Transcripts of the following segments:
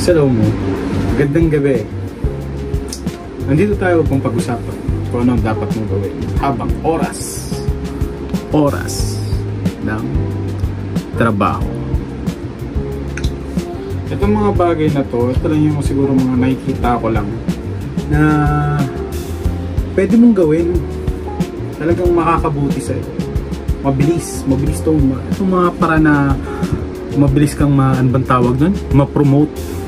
Hello mo. Magandang gabi. Nandito tayo upang pag-usapan kung ano dapat mong gawin habang oras ng trabaho. Itong mga bagay na to, ito lang yung siguro mga nakikita ko lang na pwede mong gawin. Talagang makakabuti sa'yo. Mabilis itong mga para na mabilis kang ano bang tawag nun? Ma-promote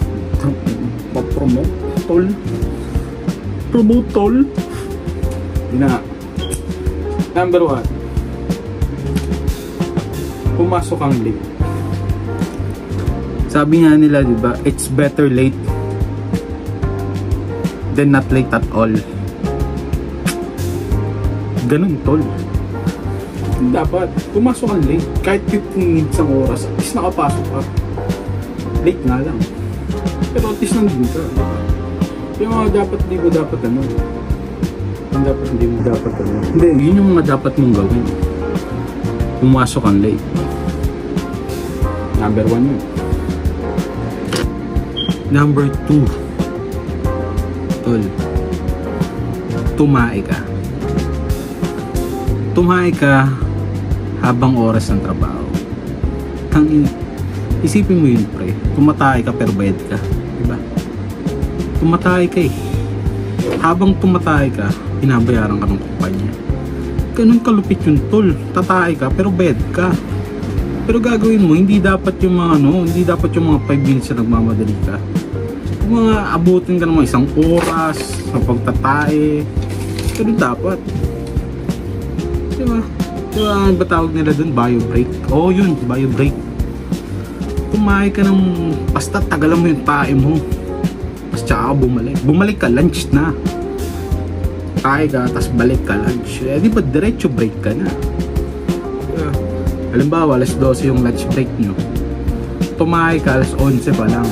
tol. Na number 1, pumasok kang late. Sabi nga nila, diba, it's better late than not late at all. Ganun tol. Dapat pumasok kang late kahit 15 minutes ang oras, at least nakapasok ka. Late nga lang, pero at least nandun ka. Yung mga dapat hindi mo dapat hindi, yun yung mga dapat mong gawin. Pumasok kang late. Number 1 yun. Number 2, tol, tumae ka habang oras ng trabaho. Isipin mo yun, pre. Tumatay ka pero bayad ka, diba? Tumatay ka habang tumatay ka, binabayaran ka ng kumpanya. Ganun kalupit yun, tol. Tatay ka pero bayad ka. Pero gagawin mo, hindi dapat yung mga hindi dapat yung mga 5 minutes na nagmamadali ka. Yung mga abutin ka ng mga 1 oras sa pagtatay. Ganun dapat. Diba? Ano ba tawag nila dun? Bio break. Oo, yun, bio break. Kumain ka ng basta tagalan mo yung tae mo. Tsaka bumalik ka, lunch na. Tae ka, tas balik ka, lunch. Di ba diretso break ka na? Halimbawa, alas 12 yung lunch break nyo. Tumae ka, alas 11 pa lang.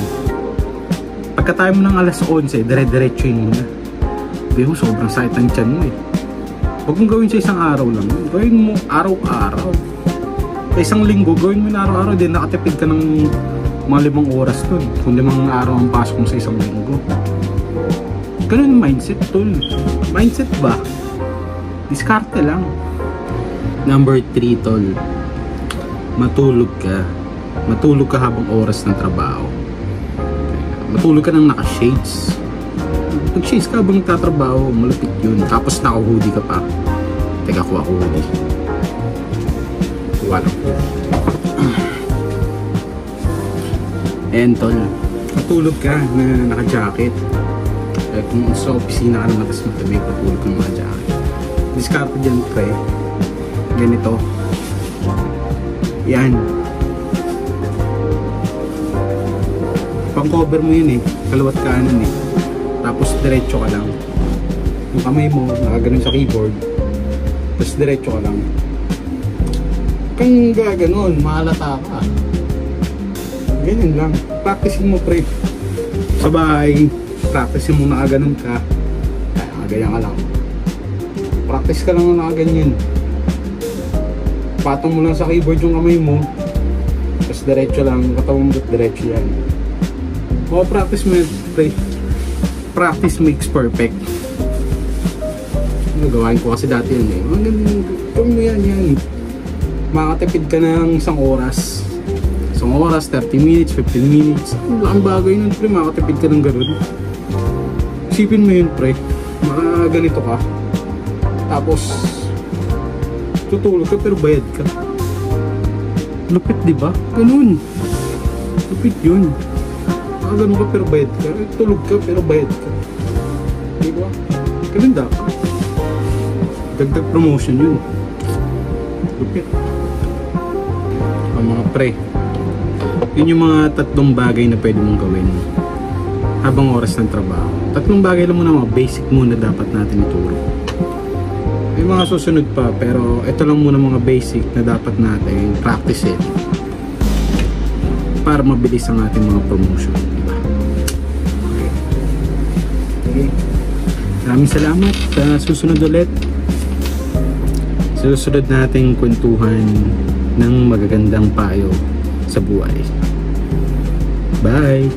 Pagka-time mo ng alas 11, dire-diretso yun muna. Di mo, sobrang sakit ang tiyan mo Huwag mong gawin sa isang araw lang. Gawin mo araw-araw. Sa isang linggo, gawin mo na araw-araw. Din nakatipid ka ng mga 5 oras dun. Kung 5 araw ang pasok mo sa isang linggo. Ganun yung mindset, tol. Mindset ba? Diskarte lang. Number 3, tol. Matulog ka habang oras ng trabaho. Matulog ka ng naka-shades. Pag shades ka habang tatrabaho, malapit yun. Tapos naka-hoodie ka pa. Teka ko ako hoodie. Wala. And tol, matulog ka na naka-jacket. Kung sa opisina ka naman, tapos matabi, patulog ka ng naka-jacket. Discard dyan, pre. Ganito. Yan. Pang-cover mo yun kaliwat kanan Tapos diretso ka lang. Yung kamay mo nakaganon sa keyboard. Tapos diretso ka lang. Kung gaganon, mahalata ka. Ganyan lang. Practicein mo, pre. Sa bahay, practicein mo nakaganon ka. Ganyan ka lang. Practice ka lang na nakaganyan. Patong mo lang sa keyboard yung kamay mo. Tapos diretso lang. Katawan mo diretso yan. Practice mo yun, pre. Practice makes perfect. Nagawain ko kasi dati yun Gawin mo yan. Makatipid ka ng 1 oras. 1 oras, 30 minutes, 15 minutes. Ang bagay nun, pre. Makatipid ka ng gano'n. Isipin mo yun, pre. Ganito ka. Tapos tutulog ka pero bayad ka. Lupit, diba? Ganun. Lupit yun. Ganun ka pero bayad ka. Tulog ka pero bayad ka. Diba? Ganun dapat. Dagdag promotion yun. Lupit. Mga pre, yun yung mga 3 bagay na pwede mong gawin habang oras ng trabaho. 3 bagay lang muna, mga basic muna dapat natin ituro. May mga susunod pa, pero ito lang muna mga basic na dapat natin practice para mabilis ang ating mga promotion. Okay. Maraming salamat. Susunod ulit. Susunod nating kwentuhan ng magagandang payo sa buhay. Bye!